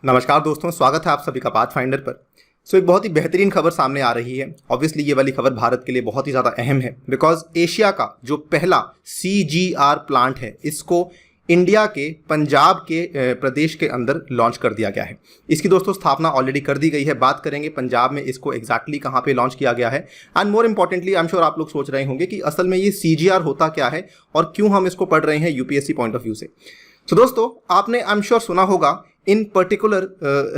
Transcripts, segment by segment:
नमस्कार दोस्तों, स्वागत है आप सभी का पाथफाइंडर पर। एक बहुत ही बेहतरीन खबर सामने आ रही है। ऑब्वियसली ये वाली खबर भारत के लिए बहुत ही ज़्यादा अहम है बिकॉज एशिया का जो पहला CGR प्लांट है इसको इंडिया के पंजाब के प्रदेश के अंदर लॉन्च कर दिया गया है। इसकी दोस्तों स्थापना ऑलरेडी कर दी गई है। बात करेंगे पंजाब में इसको एग्जैक्टली कहाँ पे लॉन्च किया गया है। And more importantly I am sure आप लोग सोच रहे होंगे कि असल में ये CGR होता क्या है और क्यों हम इसको पढ़ रहे हैं UPSC पॉइंट ऑफ व्यू से। दोस्तों आपने आई एम श्योर सुना होगा इन पर्टिकुलर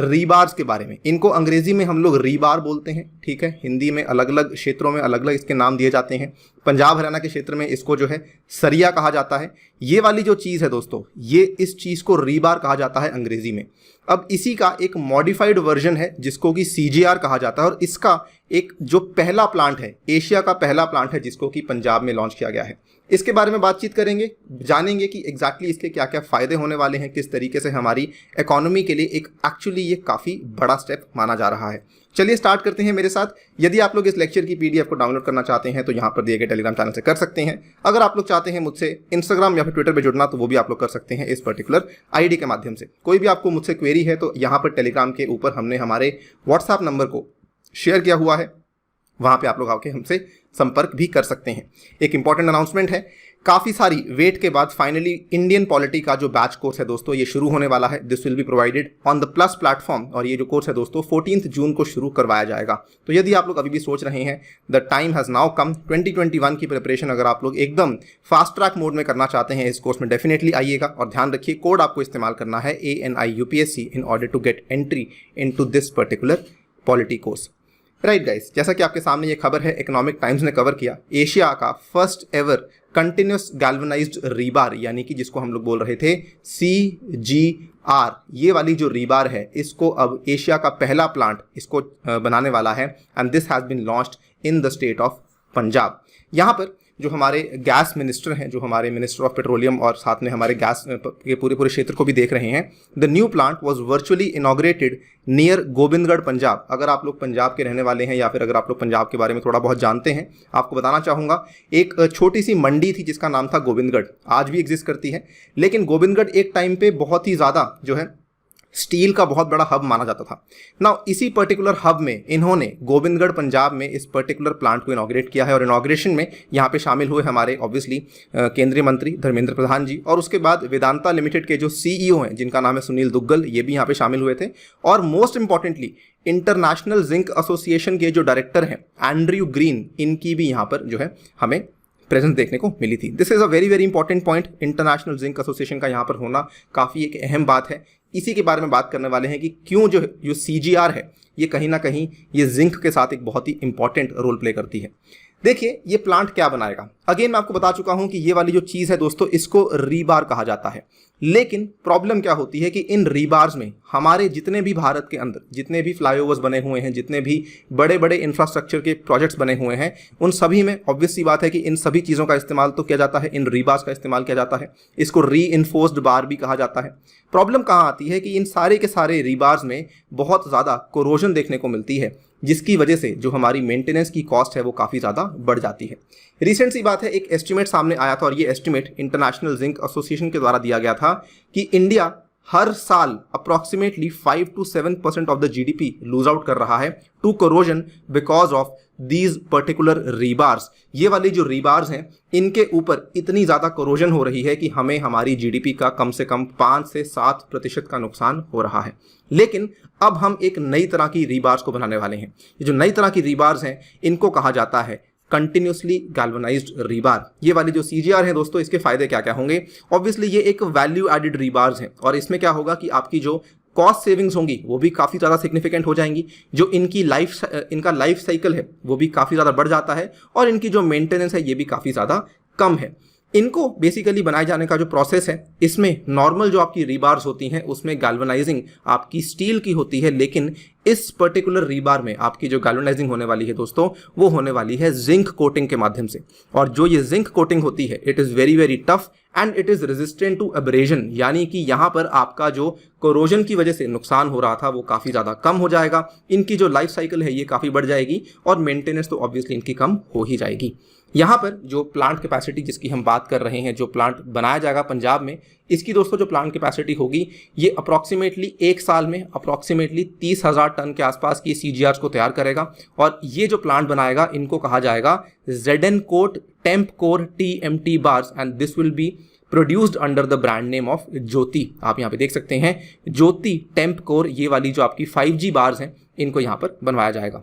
रीबार्स के बारे में। इनको अंग्रेजी में हम लोग रीबार बोलते हैं, ठीक है। हिंदी में अलग अलग क्षेत्रों में अलग अलग इसके नाम दिए जाते हैं। पंजाब हरियाणा के क्षेत्र में इसको जो है सरिया कहा जाता है। ये वाली जो चीज़ है दोस्तों, ये इस चीज़ को रीबार कहा जाता है अंग्रेजी में। अब इसी का एक मॉडिफाइड वर्जन है जिसको कि CGR कहा जाता है और इसका एक जो पहला प्लांट है, एशिया का पहला प्लांट है जिसको कि पंजाब में लॉन्च किया गया है। इसके बारे में बातचीत करेंगे, जानेंगे कि एग्जैक्टली इसके क्या क्या फ़ायदे होने वाले हैं, किस तरीके से हमारी इकोनॉमी के लिए एक एक्चुअली ये काफ़ी बड़ा स्टेप माना जा रहा है। चलिए स्टार्ट करते हैं मेरे साथ। यदि आप लोग इस लेक्चर की PDF को डाउनलोड करना चाहते हैं तो यहाँ पर दिए गए टेलीग्राम चैनल से कर सकते हैं। अगर आप लोग चाहते हैं मुझसे इंस्टाग्राम या फिर ट्विटर पर जुड़ना तो वो भी आप लोग कर सकते हैं इस पर्टिकुलर ID के माध्यम से। कोई भी आपको मुझसे क्वेरी है तो यहाँ पर टेलीग्राम के ऊपर हमने हमारे व्हाट्सएप नंबर को शेयर किया हुआ है, वहाँ पे आप लोग आके हमसे संपर्क भी कर सकते हैं। एक इंपॉर्टेंट अनाउंसमेंट है, काफ़ी सारी वेट के बाद फाइनली इंडियन पॉलिटी का जो बैच कोर्स है दोस्तों ये शुरू होने वाला है। This will be provided on the plus platform और ये जो कोर्स है दोस्तों 14 जून को शुरू करवाया जाएगा। तो यदि आप लोग अभी भी सोच रहे हैं the time has now come, 2021 की प्रिपरेशन अगर आप लोग एकदम फास्ट ट्रैक मोड में करना चाहते हैं इस कोर्स में डेफिनेटली आइएगा। और ध्यान रखिए कोड आपको इस्तेमाल करना है ANI UPSC in order to get entry into this particular polity course. Right guys, जैसा कि आपके सामने ये खबर है, इकोनॉमिक टाइम्स ने कवर किया एशिया का first ever continuous galvanised rebar, यानी कि जिसको हम लोग बोल रहे थे CGR, ये वाली जो रीबार है इसको अब एशिया का पहला प्लांट इसको बनाने वाला है। And this has been launched in the state of Punjab. यहाँ पर जो हमारे गैस मिनिस्टर हैं, जो हमारे मिनिस्टर ऑफ पेट्रोलियम और साथ में हमारे गैस के पूरे क्षेत्र को भी देख रहे हैं। The new plant was virtually inaugurated near Gobindgarh Punjab. अगर आप लोग पंजाब के रहने वाले हैं या फिर अगर आप लोग पंजाब के बारे में थोड़ा बहुत जानते हैं, आपको बताना चाहूँगा एक छोटी सी मंडी थी जिसका नाम था गोबिंदगढ़, आज भी एग्जिस्ट करती है। लेकिन गोबिंदगढ़ एक टाइम पे बहुत ही ज़्यादा जो है स्टील का बहुत बड़ा हब माना जाता था ना। इसी पर्टिकुलर हब में इन्होंने गोबिंदगढ़ पंजाब में इस पर्टिकुलर प्लांट को इनॉग्रेट किया है और इनॉग्रेशन में यहाँ पे शामिल हुए हमारे ऑब्वियसली केंद्रीय मंत्री धर्मेंद्र प्रधान जी, और उसके बाद वेदांता लिमिटेड के जो CEO हैं जिनका नाम है सुनील दुग्गल, ये भी यहाँ पे शामिल हुए थे। और most importantly international zinc association के जो डायरेक्टर हैं एंड्रयू ग्रीन, इनकी भी यहाँ पर जो है हमें प्रेजेंस देखने को मिली थी। This is a very very important point. International zinc association का यहाँ पर होना काफ़ी एक अहम बात है। इसी के बारे में बात करने वाले हैं कि क्यों जो CGR है ये कहीं ना कहीं ये जिंक के साथ एक बहुत ही इंपॉर्टेंट रोल प्ले करती है। देखिए ये प्लांट क्या बनाएगा। अगेन मैं आपको बता चुका हूं कि ये वाली जो चीज़ है दोस्तों इसको रीबार कहा जाता है। लेकिन प्रॉब्लम क्या होती है कि इन रीबार्स में हमारे जितने भी भारत के अंदर जितने भी फ्लाईओवर्स बने हुए हैं, जितने भी बड़े बड़े इंफ्रास्ट्रक्चर के प्रोजेक्ट्स बने हुए हैं, उन सभी में ऑब्वियस सी बात है कि इन सभी चीज़ों का इस्तेमाल तो किया जाता है, इन रीबार्स का इस्तेमाल किया जाता है। इसको रीइंफोर्स्ड बार भी कहा जाता है। प्रॉब्लम कहाँ आती है कि इन सारे के सारे रीबार्स में बहुत ज़्यादा कोरोजन देखने को मिलती है, जिसकी वजह से जो हमारी मेंटेनेंस की कॉस्ट है वो काफ़ी ज़्यादा बढ़ जाती है। रिसेंट सी बात है, एक एस्टिमेट सामने आया था और ये एस्टिमेट इंटरनेशनल जिंक एसोसिएशन के द्वारा दिया गया था कि इंडिया हर साल approximately 5 to 7% of the GDP lose out कर रहा है to corrosion because of these particular rebars. ये वाली जो रीबार्स हैं इनके ऊपर इतनी ज़्यादा कोरोजन हो रही है कि हमें हमारी GDP का कम से कम 5 से 7% का नुकसान हो रहा है। लेकिन अब हम एक नई तरह की रीबार्स को बनाने वाले हैं। ये जो नई तरह की रीबार्स हैं इनको कहा जाता है कंटिन्यूसली गैल्वनाइज्ड रीबार। ये वाली जो CGR है दोस्तों इसके फायदे क्या क्या होंगे। ऑब्वियसली ये एक वैल्यू एडिड रीबार्स हैं और इसमें क्या होगा कि आपकी जो कॉस्ट सेविंग्स होंगी वो भी काफ़ी ज़्यादा सिग्निफिकेंट हो जाएंगी। जो इनका लाइफ साइकिल है वो भी काफ़ी ज़्यादा बढ़ जाता है और इनकी जो मेंटेनेंस है ये भी काफ़ी ज़्यादा कम है। इनको बेसिकली बनाए जाने का जो प्रोसेस है इसमें नॉर्मल जो आपकी रीबार्स होती हैं उसमें गैल्वनाइजिंग आपकी स्टील की होती है, लेकिन इस पर्टिकुलर रीबार में आपकी जो गैल्वनाइजिंग होने वाली है दोस्तों वो होने वाली है जिंक कोटिंग के माध्यम से। और जो ये जिंक कोटिंग होती है it is very very tough and it is resistant to abrasion, यानी कि यहाँ पर आपका जो कोरोजन की वजह से नुकसान हो रहा था वो काफ़ी ज़्यादा कम हो जाएगा। इनकी जो लाइफ साइकिल है ये काफ़ी बढ़ जाएगी और मेंटेनेंस तो ऑब्वियसली इनकी कम हो ही जाएगी। यहाँ पर जो प्लांट कैपेसिटी जिसकी हम बात कर रहे हैं, जो प्लांट बनाया जाएगा पंजाब में, इसकी दोस्तों जो प्लांट कैपेसिटी होगी ये अप्रॉक्सीमेटली एक साल में अप्रॉक्सीमेटली 30,000 टन के आसपास की CGRs को तैयार करेगा। और ये जो प्लांट बनाएगा इनको कहा जाएगा Zedencote Temp Core TMT bars and this will be produced under the brand name of Jyoti. आप यहाँ पे देख सकते हैं ज्योति टेम्प कोर, ये वाली जो आपकी 5G बार्स हैं इनको यहाँ पर बनवाया जाएगा।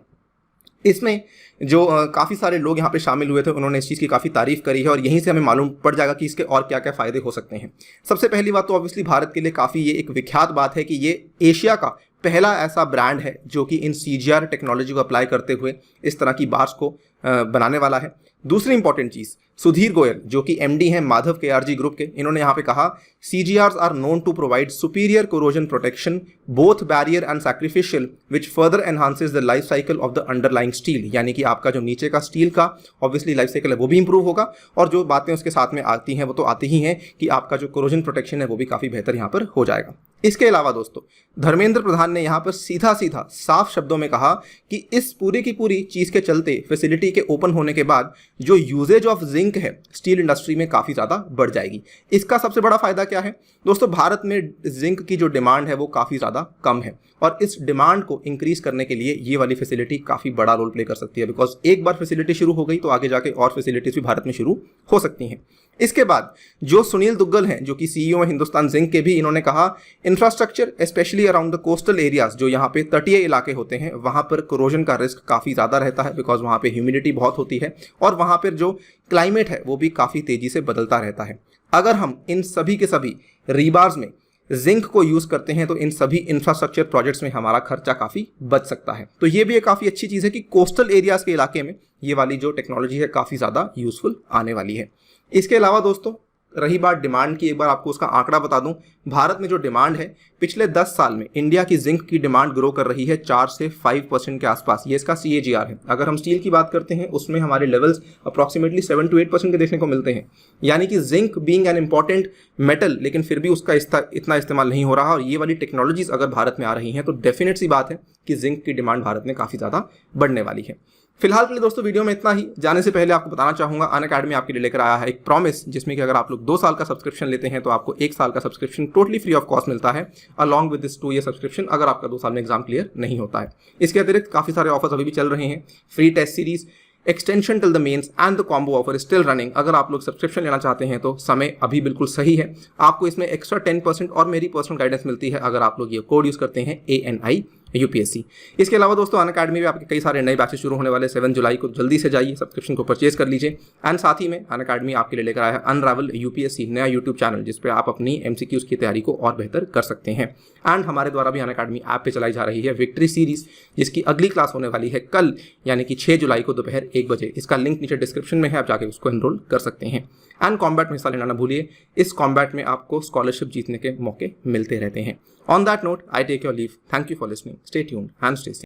इसमें जो काफ़ी सारे लोग यहाँ पे शामिल हुए थे उन्होंने इस चीज़ की काफ़ी तारीफ करी है और यहीं से हमें मालूम पड़ जाएगा कि इसके और क्या क्या फ़ायदे हो सकते हैं। सबसे पहली बात तो ऑब्वियसली भारत के लिए काफ़ी ये एक विख्यात बात है कि ये एशिया का पहला ऐसा ब्रांड है जो कि इन CGR टेक्नोलॉजी को अप्लाई करते हुए इस तरह की बार्स को बनाने वाला है। दूसरी इंपॉर्टेंट चीज़, सुधीर गोयल जो कि MD हैं माधव KRG ग्रुप के, इन्होंने यहाँ पे कहा CGRs are known to provide superior corrosion protection both barrier and sacrificial which further enhances the life cycle of the underlying steel. यानी कि आपका जो नीचे का स्टील का ऑब्वियसली लाइफ साइकिल है वो भी इंप्रूव होगा और जो बातें उसके साथ में आती हैं वो तो आती ही हैं कि आपका जो कोरोजन प्रोटेक्शन है वो भी काफ़ी बेहतर यहाँ पर हो जाएगा। इसके अलावा दोस्तों धर्मेंद्र प्रधान ने यहाँ पर सीधा सीधा साफ शब्दों में कहा कि इस पूरी की पूरी चीज़ के चलते फैसिलिटी के ओपन होने के बाद जो यूजेज ऑफ जिंक है स्टील इंडस्ट्री में काफ़ी ज़्यादा बढ़ जाएगी। इसका सबसे बड़ा फायदा क्या है दोस्तों, भारत में जिंक की जो डिमांड है वो काफ़ी ज़्यादा कम है और इस डिमांड को इंक्रीज करने के लिए ये वाली फैसिलिटी काफ़ी बड़ा रोल प्ले कर सकती है। बिकॉज एक बार फैसिलिटी शुरू हो गई तो आगे जाके और फैसिलिटीज़ भी भारत में शुरू हो सकती हैं। इसके बाद जो सुनील दुग्गल हैं जो कि CEO है हिंदुस्तान जिंक के भी, इन्होंने कहा infrastructure specially around the coastal areas, जो यहाँ पे तटीय इलाके होते हैं वहाँ पर कोरोजन का रिस्क काफ़ी ज़्यादा रहता है बिकॉज वहाँ पे ह्यूमिडिटी बहुत होती है और वहाँ पर जो क्लाइमेट है वो भी काफ़ी तेज़ी से बदलता रहता है। अगर हम इन सभी के सभी रीबार्स में जिंक को यूज़ करते हैं तो इन सभी इंफ्रास्ट्रक्चर प्रोजेक्ट्स में हमारा खर्चा काफ़ी बच सकता है। तो ये भी एक काफ़ी अच्छी चीज़ है कि कोस्टल एरियाज़ के इलाके में ये वाली जो टेक्नोलॉजी है काफ़ी ज़्यादा यूज़फुल आने वाली है। इसके अलावा दोस्तों रही बात डिमांड की, एक बार आपको उसका आंकड़ा बता दूं, भारत में जो डिमांड है पिछले 10 साल में इंडिया की जिंक की डिमांड ग्रो कर रही है 4 से 5% के आसपास। ये इसका CAGR है। अगर हम स्टील की बात करते हैं उसमें हमारे लेवल्स अप्रॉक्सीमेटली 7 to 8% के देखने को मिलते हैं। यानी कि zinc being an important metal लेकिन फिर भी उसका इतना इस्तेमाल नहीं हो रहा और ये वाली टेक्नोलॉजीज अगर भारत में आ रही हैं तो डेफिनेट सी बात है कि जिंक की डिमांड भारत में काफ़ी ज़्यादा बढ़ने वाली है। फिलहाल के लिए दोस्तों वीडियो में इतना ही। जाने से पहले आपको बताना चाहूँगा अनअकैडमी आपके लिए लेकर आया है एक प्रॉमिस, जिसमें कि अगर आप लोग 2 साल का सब्सक्रिप्शन लेते हैं तो आपको 1 साल का subscription totally free of cost मिलता है along with this 2 year subscription अगर आपका 2 साल में एग्जाम क्लियर नहीं होता है। इसके अतिरिक्त काफ़ी सारे ऑफर्स अभी भी चल रहे हैं, free test series, extension till the mains and the combo offer still running. अगर आप लोग सब्सक्रिप्शन लेना चाहते हैं तो समय अभी बिल्कुल सही है। आपको इसमें एक्स्ट्रा 10% और मेरी पर्सनल गाइडेंस मिलती है अगर आप लोग ये कोड यूज़ करते हैं ANI UPSC। इसके अलावा दोस्तों अनअकैडमी में आपके कई सारे नए बैचेस शुरू होने वाले 7 जुलाई को, जल्दी से जाइए सब्सक्रिप्शन को परचेज कर लीजिए। एंड साथ ही में अनअकैडमी आपके लिए लेकर आया है अनरावल UPSC नया यूट्यूब चैनल जिस पे आप अपनी MCQs की तैयारी को और बेहतर कर सकते हैं। एंड हमारे द्वारा भी अनअकैडमी ऐप पे चलाई जा रही है विक्ट्री सीरीज जिसकी अगली क्लास होने वाली है कल यानी कि 6 जुलाई को दोपहर 1 बजे। इसका लिंक नीचे डिस्क्रिप्शन में है, आप जाके उसको एनरोल कर सकते हैं। एंड कॉम्बैट में हिस्सा लेना ना भूलिए, इस कॉम्बैट में आपको स्कॉलरशिप जीतने के मौके मिलते रहते हैं। On that note I take your leave. Thank you for listening, stay tuned and stay safe.